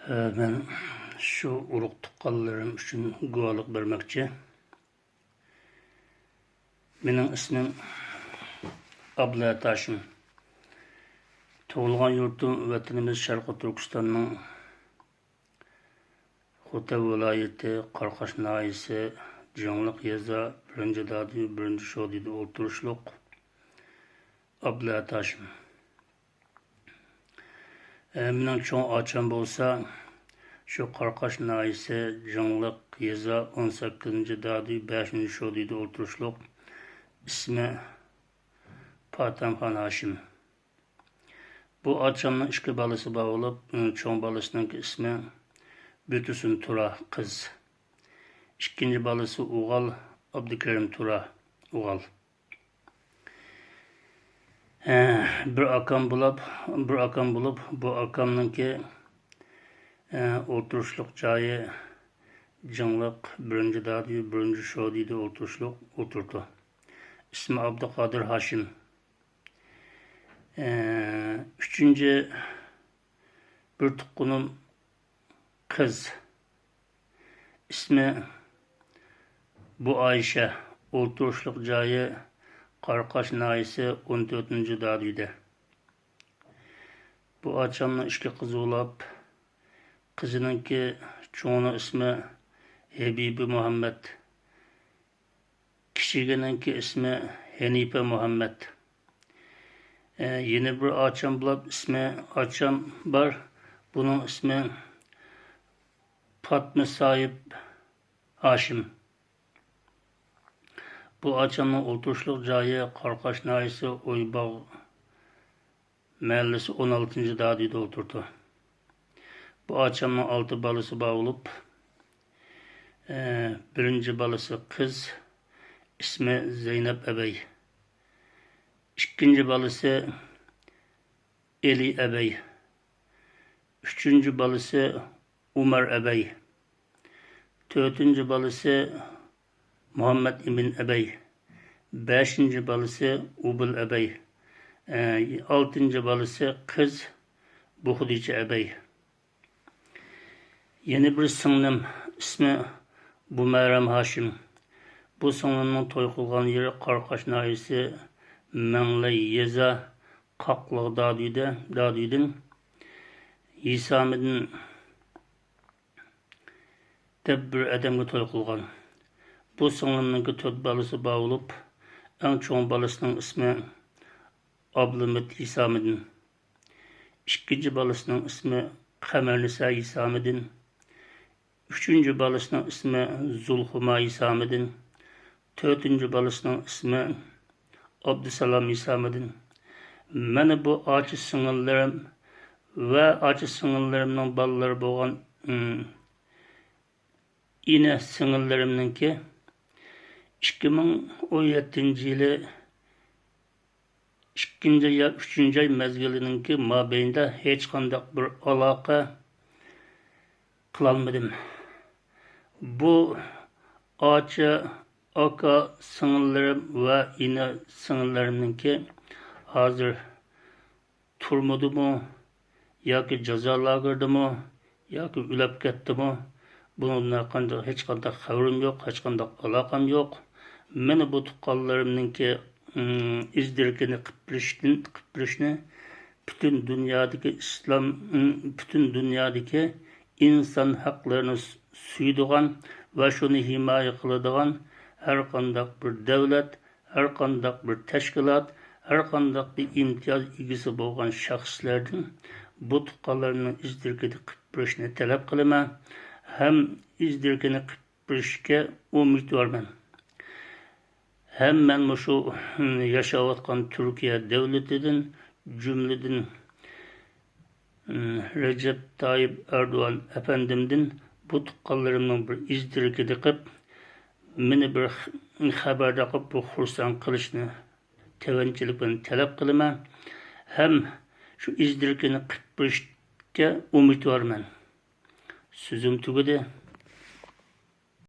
Ben şu uruk tuqqanlarım üçün guvalık vermekçi. Benim ismim Abla Taşım. Tuğulgan yurtum vatanimiz Şarkı Türkistan'ın Xo'ta vilayeti Qarqash nahiyesi Jangliq yeza 1-dadi 1-shodida o'tirishliq Abla Taşım. Mening cho'ng ocham bo'lsa shu Qarqash nahiyesi Jangliq yeza 18-dadi 5-shodida o'tirishliq ismi Patamxon Hashim. Bu açamның ikki balası bor bo'lib, cho'ng balasining ismi Bütüsün Tura kız. İkinci balası Uğal Abdülkerim Tura Uğal. Bir akam bulup bu akamnınki oturuşluk joyi Jangliq 1-dadi 1-shodida oturdu. İsmi Abdülkadir Hashim. Üçüncü bir tuqqunum kız. İsmi bu Ayşe. Oturuşluk joyi Qarqash nahiyesi 14-dadida. Bu açamның ikki qizi bo'lib, qizininki cho'ngning ismi Habibi Muhammad. Kichigininki ismi Hanifa Muhammad. Yeni bir açam bo'lib, ismi açam var. Bunun ismi Fatma Sahip Hashim. Bu açamның oturuşluq joyi Qarqash nahiyesi Oybağ mahallesi 16-dadida oturdu. Bu açamның 6 balası bor bo'lib, birinci balası kız, ismi Zeynep Ebey. İkinci balası Eli Ebey. Üçüncü balası Umar Ebey. Dördüncü balası Muhammed İbn Ebey. Beşinci balası Ubul Ebey. Altıncı balası kız Buhudice Ebey. Yeni bir singlim ismi Bumeram Hashim. Bu singlimning to'y qilgan yeri Qarqash nahiyesi Manglay yeza Qaqliq dadidin Yisamidin deb bir adamga to'y qilgan. Bu singlimning 4 balasi bor bo'lib, eng cho'ng balasining ismi Ablamit Yisamidin. İkinci balasining ismi Qamarnisa Yisamidin. Üçüncü balasining ismi Zulhuma Yisamidin. Dördüncü balasining ismi Abdusalam Yisamidin. Mana bu achi singillerim ve achi singillerimning bolalari bo'lgan ina singillerimninki 2017-yili 2 ya 3 ay mezgilininki mabeyinde hech qanday bir aloqa qilolmadim. Bu achi aka singillerim ve ina singillerimninki hozir turmadimi yoki jazo lageridimi yoki o'lib ketdimi? Bundan hech qanday xabarim yo'q, hech qanday aloqam yo'q. Meni bu tuqqanlarimninki izdirkini qilib berishni bütün dünyadaki inson haqlarini suydigan ve şunu himoya qiladigan her qanday bir davlat, her qanday bir tashkilot, her qanday bir imtiyoz egasi bo'lgan shaxslardan bu tuqqanlarning izdirkini qilib berishni talab qilaman. Hem izdirkini qilib berishga umidvorman. Hem men şu yaşayotgan Türkiye devletidan, cümleden Recep Tayyip Erdoğan efendimden bu tuqqanlarimning bir izdirkini qilib, meni bir xabardor qilib, bu xursand qilishni tevanchilik bilan talab qilaman. Hem şu izdirkini qilib berishga umidvorman. Sözüm tugadi.